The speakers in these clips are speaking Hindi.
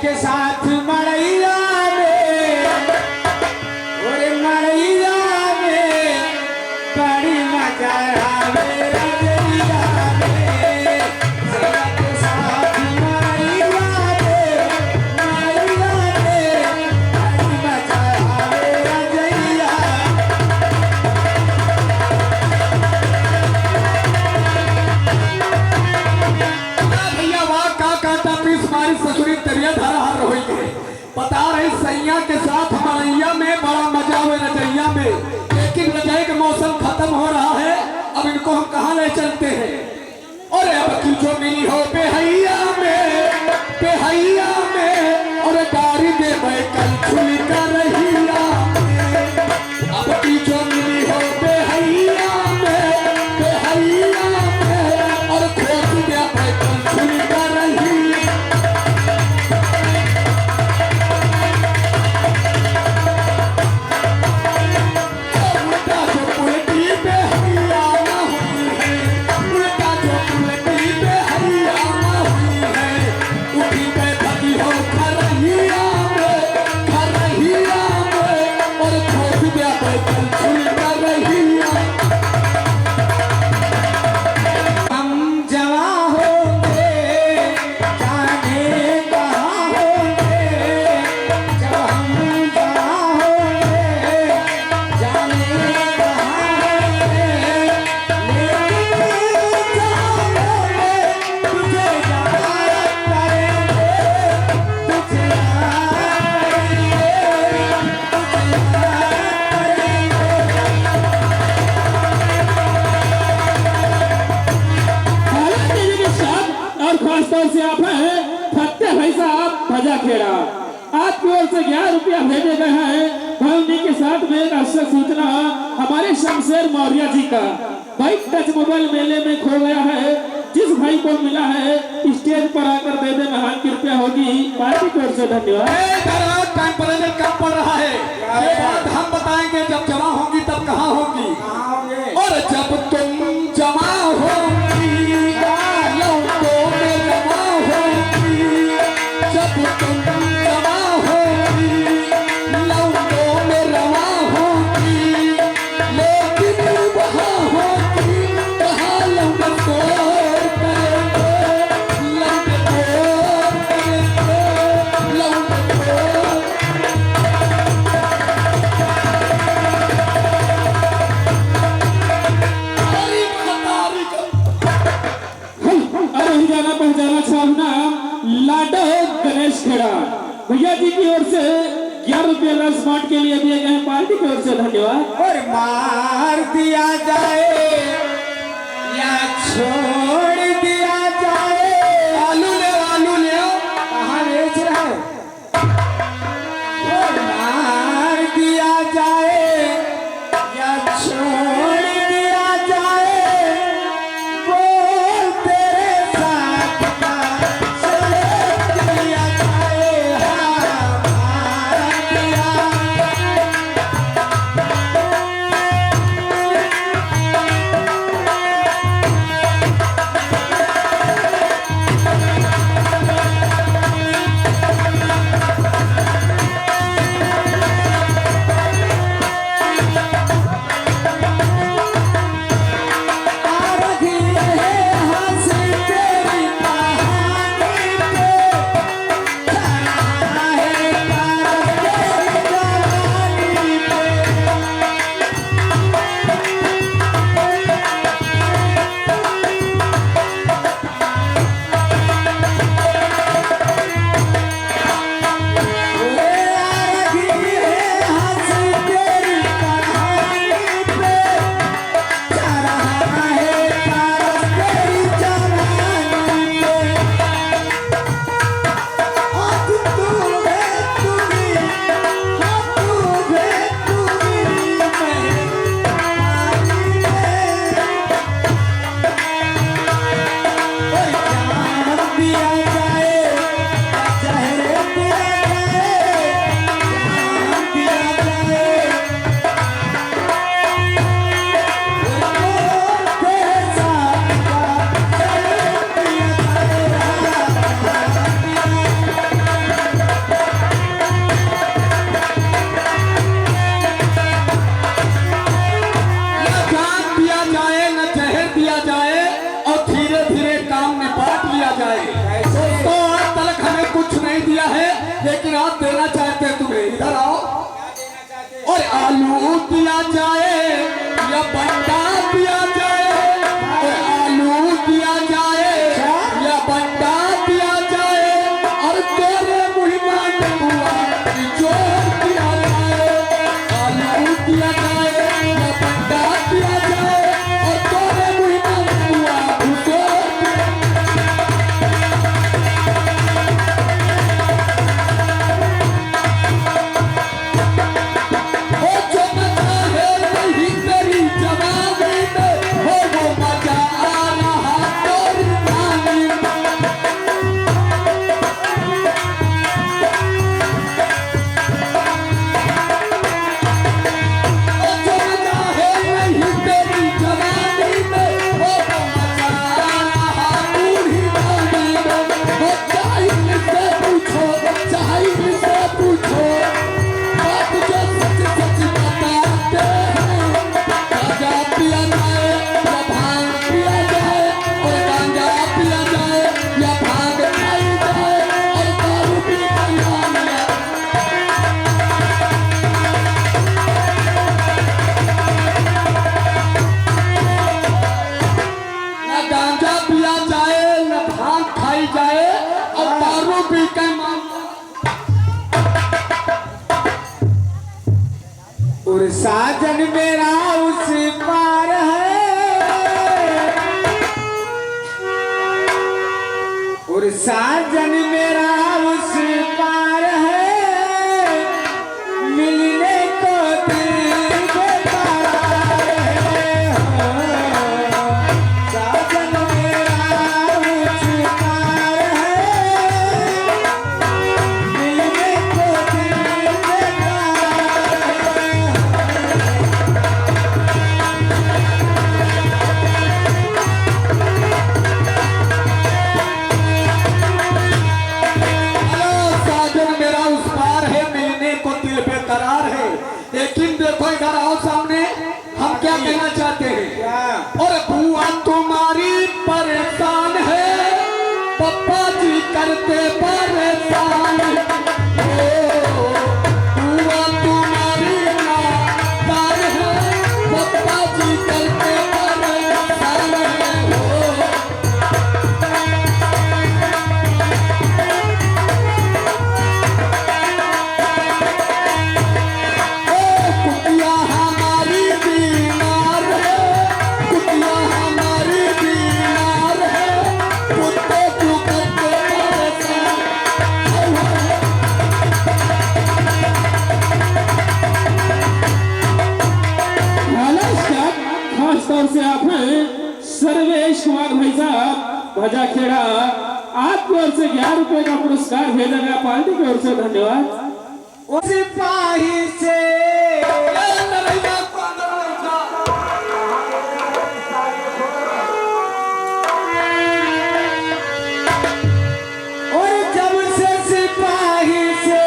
के साथ मड़ैया में, और मड़ैया में बड़ी मजा आवे रजैया में। सैया के साथ मड़ैया में, मड़ैया में बड़ी मजा आवे रजैया। भैया वाह का काटा पीस मारी ससुरी तरिया धारा हार रही है। बता रही सैया के साथ मड़ैया में बड़ा मजा हुए रजैया में, लेकिन रजाई का मौसम खत्म हो रहा है। अब इनको हम कहाँ ले चलते हैं? और अब की जो मिली हो बेहैया में, बेहैया में, और गाड़ी दे कल खुल कर रहिया में। अब की जो मिली हो बेहैया में, बेहैया में, और खोज दे कल खुल कर रहिया। उल्टा जो पुलटी बेहैया ना हुई है, उल्टा जो पुलटी बेहैया ना हुई है, उठी पे भगी हो खरहिया में, खरहिया में, और खोज दे कल खुल कर रहिया। हम जवां होंगे जाने कहाँ होंगे, जब हम जवां होंगे जाने कहाँ होंगे, लेकिन जाओगे तुझे याद करेंगे, तुझे याद करेंगे, तुझे याद और खासतौर से आप हैं फत्ते भाई साहब भजा खेड़ा, आपकी ओर से 11 रुपया भेजे गए हैं। भाई उन्हीं के साथ में राष्ट्रीय सूचना हमारे शमशेर मौर्य जी का भाई टच मोबाइल मेले में खो गया है। जिस भाई को मिला है स्टेज पर आकर दे दे, महान कृपया होगी। पार्टी की ओर से धन्यवाद। टाइम पर कम पड़ रहा है, ये बात हम बताएंगे जब जमा होगी तब कहाँ होगी। और जब तुम जमा होगी लौटों में जमा होगी, जब तुम जमा होगी लौटों में रवा होगी, लेकिन वहाँ होगी कहाँ लौट शोर करेंगे, लौट शोर करेंगे, लौट शोर। अरे जाना पहचाना छावना लाडो गणेश खेड़ा भैया जी की ओर से 11 रुपये स्मार्ट के लिए दिए गए। पार्टी की ओर से धन्यवाद। और मार दिया जाए या छोड़ दिया जाए, आलू ले कहाँ बेच रहा है? और मार दिया जाए या छोड़ दिया जाए, बोल तेरे साथ का चले दिया जाए। हाँ मार दिया कुछ नहीं दिया है, लेकिन आप देना चाहते हैं तुम्हें। इधर आओ। और आलू दिया जाए या बंडा दिया जाए, और आलू दिया जाए या बंडा दिया जाए, और तेरे मुहिमान हुआ जोर दिया जाए। आलू दिया जाए या बंडा दिया जाए, और तेरे मुहिमान हुआ जोर दिया। वो जो मजा है वही तेरी जवानी में, हो वो मजा आ रहा तेरी नानी में। वो जो मजा है वही तेरी जवानी में, हो वो मजा आ रहा बूढ़ी नानी में। वो चाहिए से पूछो, चाहिए से पूछो, बात जो सच सच बताते हैं। गांजा पिया जाए या भांग पिया जाए, और गांजा पिया जाए या भांग खाई जाए, और दारू पी जाए। न गांजा पिया जाए, न भांग खाई जाए, और दारू पी के और साजन मेरा उस पार है, और साजन मेरा उस पार है, मिलने को दिल बेकरार है। साजन मेरा उस पार है, मिलने को दिल बेकरार है। हेलो साजन मेरा उस पार है, मिलने को दिल बेकरार है। लेकिन देखो इधर आओ सामने, हम क्या कहना चाहते हैं। और बुआ तुम्हारी परेशान है, पप्पा जी करते परेशान। ओ, बुआ तुम्हारी नादान है, पप्पा जी करते परेशान है। ओ, कुटिया हमारी बीमार है, कुटिया हमारी बीमार है, कुत्ते क्यों करते परेशान। हेलो स्टाफ, खास तौर से आप हैं सर्वेश कुमार भाई साहब भजा खेड़ा, आपकी ओर से 11 रुपए का पुरस्कार भेजा गया, पार्टी की ओर से धन्यवाद। उस सिपाही से और जब से सिपाही से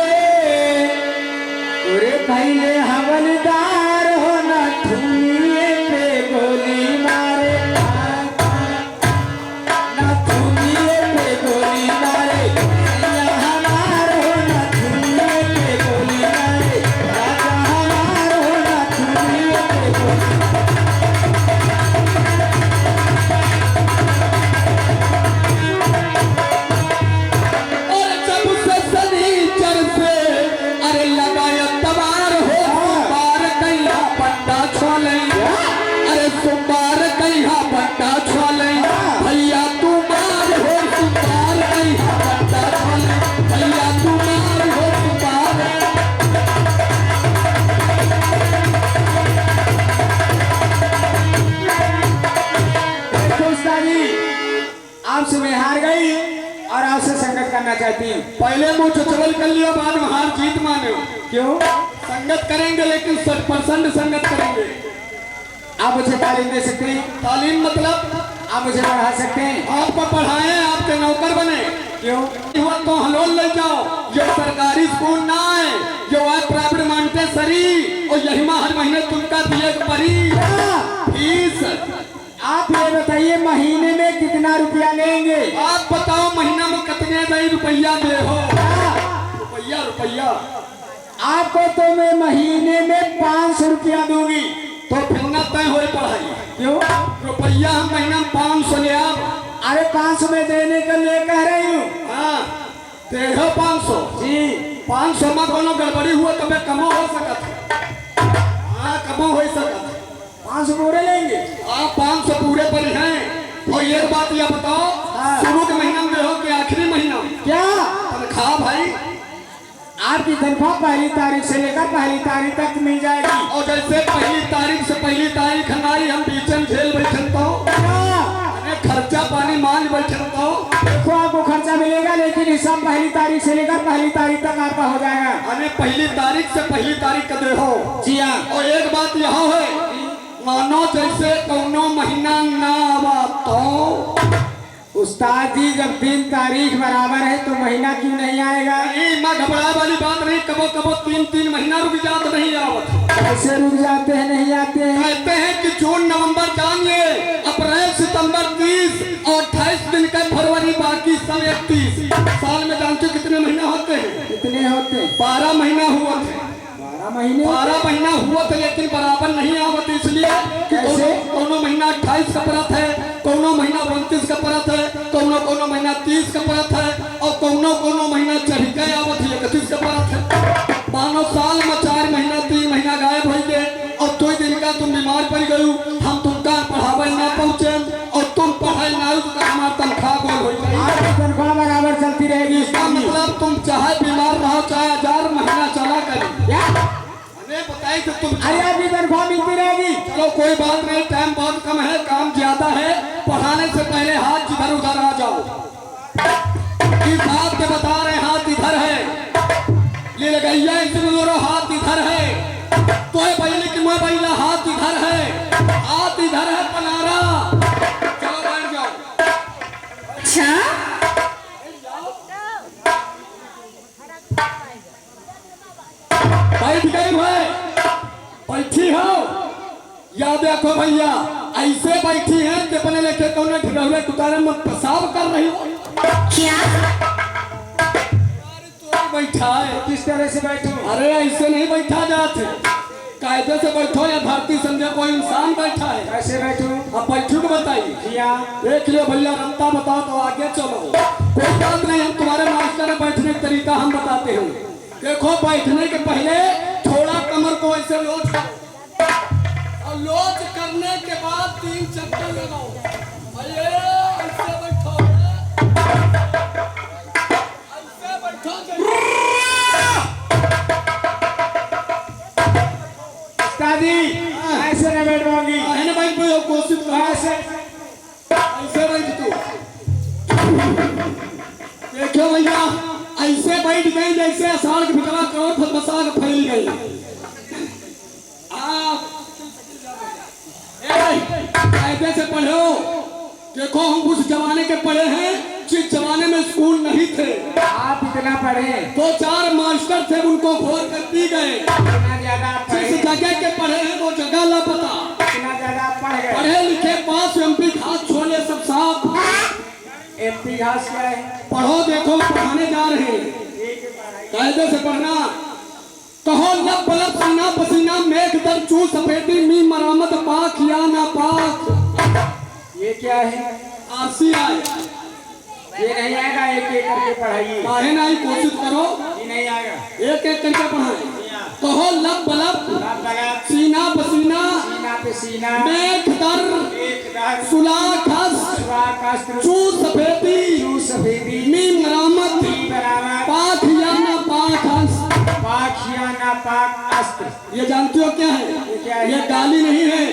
अरे पहले हवलदार हो ना ठुनिए पे गोली मारे, ना ठुनिए पे गोली मारे। भैया हमार हो ना ठुनिए पे गोली मारे, राजा हमार हो ना ठुनिए पे गोली। और जब से शनिचर से अरे लगाया तबार हो, सोमवार कहिया बंदा छोले, अरे सोमवार कहिया बंदा छोले। भैया तू मार हो सोमवार कहिया बंदा छोले, भैया तू मार हो सोमवार। दोस्तानी आपसे मैं हार गई और आपसे संगत करना चाहती हूँ। पहले मुंह चचवल कर लिया, बाद में हार जीत माने। क्यों? संगत करेंगे लेकिन 100% संगत करेंगे। आप मुझे तालीम दे सकते हैं, तालीम मतलब आप मुझे पढ़ा सकते हैं। आपको पढ़ाए, आपके नौकर बने। क्यों? युवा तो हलोल ले जाओ, जो सरकारी स्कूल ना है, जो है प्राइवेट मानते सरी, और यही हर महीने तुमका दिए परी फीस। आप ये बताइए महीने में कितना रुपया लेंगे? आप बताओ महीना में कितने दई रुपया दे हो? रुपया रुपया आपको तो मैं महीने में 500 रुपया दूंगी। तो फिर ना तय हो पढ़ाई। क्यों? रुपया हम महीना में 500 ले आप। अरे 500 में देने के लिए कह रही हूँ। हाँ दे हो 500 जी 500 में कोनो गड़बड़ी हुआ तो मैं कमो हो सकत। हाँ कमो हो सकत। 500 पूरे लेंगे? आप 500 पूरे पर हैं। और एक बात यह बताओ हाँ। शुरू के महीना में हो कि आखिरी महीना में? क्या तनख्वाह भाई? आपकी तनख्वाह पहली तारीख से लेकर पहली तारीख तक मिल जाएगी। और जैसे पहली तारीख से पहली तारीख हमारी हम बीचन झेल बैठन तो खर्चा पानी मान बैठन तो देखो आपको खर्चा मिलेगा, लेकिन हिसाब पहली तारीख से लेकर पहली तारीख तक आपका हो जाएगा। हमें पहली तारीख से पहली तारीख का दे हो। जी हाँ। और एक बात यह है मानो जैसे कौनो महीना ना आवा तो उस्ताद जी जब 3 तारीख बराबर है तो महीना क्यों नहीं आएगा? नहीं माँ घबरा वाली बात नहीं। कबो कबो 3 महीना रुक जात नहीं आवत। कैसे रुक जाते हैं, नहीं आते हैं? कहते हैं कि जून नवंबर जानिए, अप्रैल सितंबर 30 और 28 दिन का फरवरी, बाकी सब 31। साल में जानते हो कितने महीना होते हैं? कितने होते हैं? 12 महीना हुआ थे। 12 महीने? 12 महीना हुआ था लेकिन बराबर नहीं आवत, इसलिए कि कैसे? कोनो महीना 28 का परत है, कोनो महीना 29 का परत है, कोनो महीना 30 का परत है और कोनो महीना चढ़ के आवत 31 का परत है। मानो साल में 4 महीना 3 महीना गायब हो गए और 2 दिन का तुम बीमार पड़ गई, हम तुमका पढ़ावे ना पहुंचे और तुम पढ़ाई ना हो तो हमारा तनख्वाह गोल हो जाएगी। आपकी तनख्वाह बराबर चलती रहेगी। इसका मतलब तुम चाहे बीमार रहो चाहे 1000 महीना चला करें। हमें बताइए कि तुम अरे आपकी तनख्वाह मिलती रहेगी। चलो कोई बात नहीं, टाइम बहुत कम है, काम ज्यादा है। पढ़ाने से पहले हाथ इधर उधर आ जाओ। इस हाथ के बता रहे हाथ इधर है, ये लगैया इसमें दोनों हाथ इधर है। तो है पहले कि मैं पहला हाथ इधर है, हाथ इधर है पनारा। चलो बैठ जाओ। अच्छा बैठ गए भाई, बैठी हो? याद रखो भैया, ऐसे बैठी है कि अपने लेके कौन ठिकाने कुतारे में पेशाब कर रही हो। क्या? बैठा है किस तरह से बैठूं? अरे ऐसे नहीं बैठा जाते, कायदे से बैठो या धरती समझे कोई इंसान बैठा है। कैसे बैठूं? अब बैठू को बताइए। जी हाँ। देख लियो भैया, रत्ता बताओ तो आगे चलो। कोई बात नहीं, हम तुम्हारे मास्टर है, बैठने का तरीका हम बताते हैं। देखो बैठने के पहले थोड़ा कमर को ऐसे लोच करो और लोच करने के बाद 3 चक्कर लगाओ। भैया ऐसे बैठो, ऐसे बैठो। उस्ताद जी ऐसे न बैठ पाऊंगी। है ना भाई, कोशिश करो ऐसे ऐसे बैठ तू। देखो भैया ऐसे बैठ गई जैसे अषाढ़ के भितरा करो फतमसा के फैल गई। आप कायदे से पढ़ो। देखो हम उस जमाने के पढ़े हैं जिस जमाने में स्कूल नहीं थे। आप इतना पढ़े? 2-4 मास्टर थे, उनको घोर कर दी गए। इतना ज्यादा आप पढ़े? जिस जगह के पढ़े हैं वो जगह लापता। इतना ज्यादा आप पढ़ गए? पढ़े लिखे पास एमपी घास छोले सब साफ। एमपी घास क्या है? पढ़ो, देखो पढ़ाने जा रहे हैं, कायदे से पढ़ना। कहो लब बलब सीना पसीना मेघ दर चू सफेदी मी मरामत पाक या ना पाक। ये क्या है? आरसी आए। ये नहीं आएगा, एक एक करके पढ़ाइए। काहे नहीं, कोशिश करो ये नहीं आएगा। एक एक करके पढ़ाए। कहो लब बलब लब बलब सीना पसीना सीना पे सीना मेघ दर एक दर सुला खस स्वाकस्त्र चू सफेदी चू सफेदी मी मरामत बराबर पाक या ना पाक हंस। पाखियाना पाक अस्त्र। ये जानते हो क्या है? ये क्या है? ये गाली नहीं है,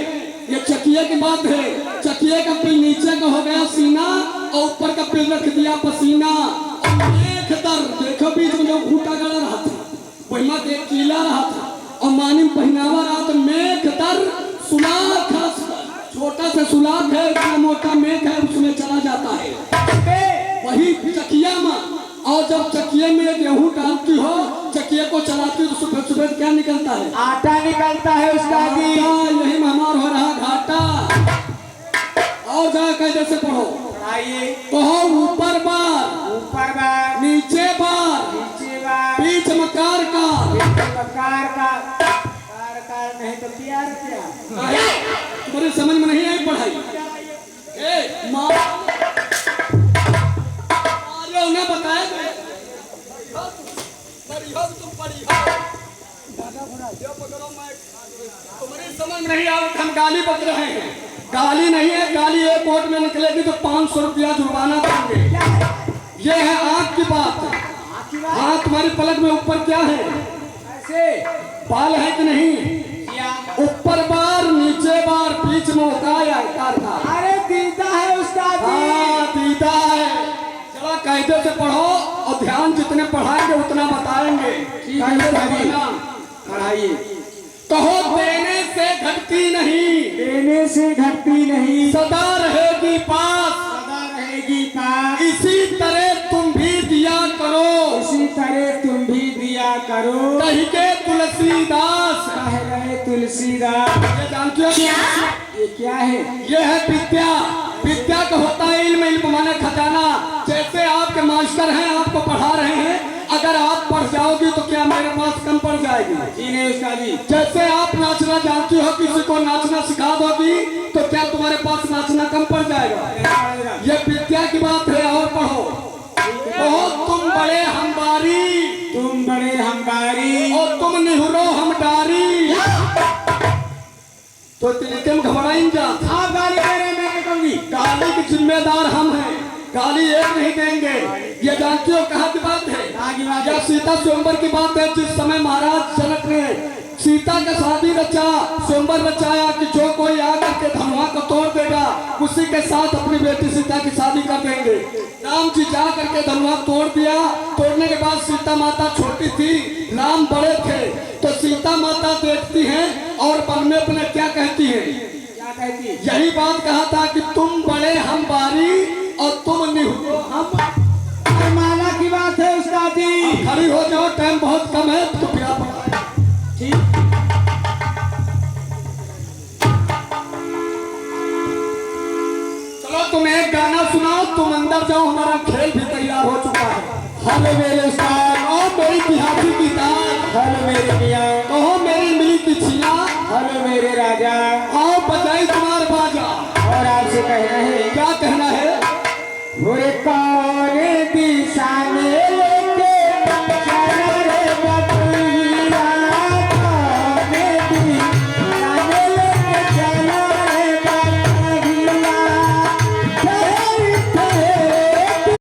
ये चकिए की बात है। चकिए का पिल नीचे का हो गया सीना और ऊपर का पिल रख दिया पसीना। और एक दर देखो बीच में जो खूटा गड़ा रहा था, वही एक कीला रहा था और मानिम पहनावा रहा था। मेघ दर सुलाख, छोटा सा सुलाख है, इतना मोटा मेघ है, उसमें चला जाता है वही चकिया में। और जब चकिए में गेहूं डालती हो, चकिए को चलाती हो तो सफेद सफेद क्या निकलता है? आटा निकलता है उस्ताद जी। यही हमार हो रहा घाटा। और जा कायदे से पढ़ो। पढ़ाइए। कहो ऊपर बार, ऊपर बार, नीचे बार, नीचे बार, बीच मकार का, कार का, कार नहीं तो प्यार क्या? तुम्हारे समझ में नहीं आई पढ़ाई? ए माँ उन्हें बताया तुम्हारी समझ नहीं आ, हम गाली बक रहे हैं। गाली नहीं है, गाली एक कोर्ट में निकलेगी तो 500 रुपया जुर्माना देंगे। ये है आँख की बात। हाँ, तुम्हारी पलक में ऊपर क्या है? ऐसे बाल है कि नहीं? क्या? ऊपर बार, नीचे बार, बीच में होता है आकार का। अरे दीदा है उस्ताद जी। हाँ, दीदा है। चलो कायदे से पढ़ो और ध्यान जितने पढ़ाएंगे उतना बताएंगे। कायदे से पढ़ना। पढ़ाइए। कहो देने से घटती नहीं, देने से घटती नहीं, सदा रहेगी पास। सदा रहेगी पास। इसी तरह तुम भी दिया करो, इसी तरह तुम भी दिया करो। कही के तुलसीदास। कह रहे तुलसीदास। ये जानते हो क्या? ये क्या है? ये है विद्या। विद्या का होता है इल्म, इल्म माने खजाना। जैसे आपके मास्टर हैं, आपको पढ़ा रहे हैं, अगर आप पढ़ जाओगी तो क्या मेरे पास कम पड़ जाएगी? जी नहीं उस्ताद जी। जैसे आप नाचना जानती हो, किसी को नाचना सिखा दोगी तो क्या तुम्हारे पास नाचना कम पड़ जाएगा? ये विद्या की बात है। और पढ़ो। कहो तुम बड़े हम बारी, तुम बड़े हमबारी, और तुम निहुरो हम डारी। तो तिलकम घबराइन जा। आप गाली दे रहे हैं, मैं क्या कहूँगी? गाली के जिम्मेदार हम हैं, गाली एक नहीं देंगे। ये जानते हो कहाँ की बात है? यह सीता स्वयंवर की बात है। जिस समय महाराज जनक ने सीता का शादी रचा, स्वयंवर रचाया कि जो कोई आकर के धनुआ को तोड़ देगा उसी के साथ अपनी बेटी सीता की शादी कर देंगे। राम जी जा करके धनुआ तोड़ दिया। तोड़ने के बाद सीता माता छोटी थी, राम बड़े थे। तो सीता माता देखती हैं और मन में अपने क्या कहती है? क्या कहती? यही बात कहा था कि तुम बड़े हम बारी और तुम निहुरो हम। माला की बात है उस्ताद जी। खड़ी हो जाओ, टाइम बहुत कम है तो फिर आप ठीक। चलो तुम एक गाना सुनाओ, तुम अंदर जाओ, हमारा खेल भी तैयार हो चुका है। हमें मेरे उस्ताद और मेरी बिहारी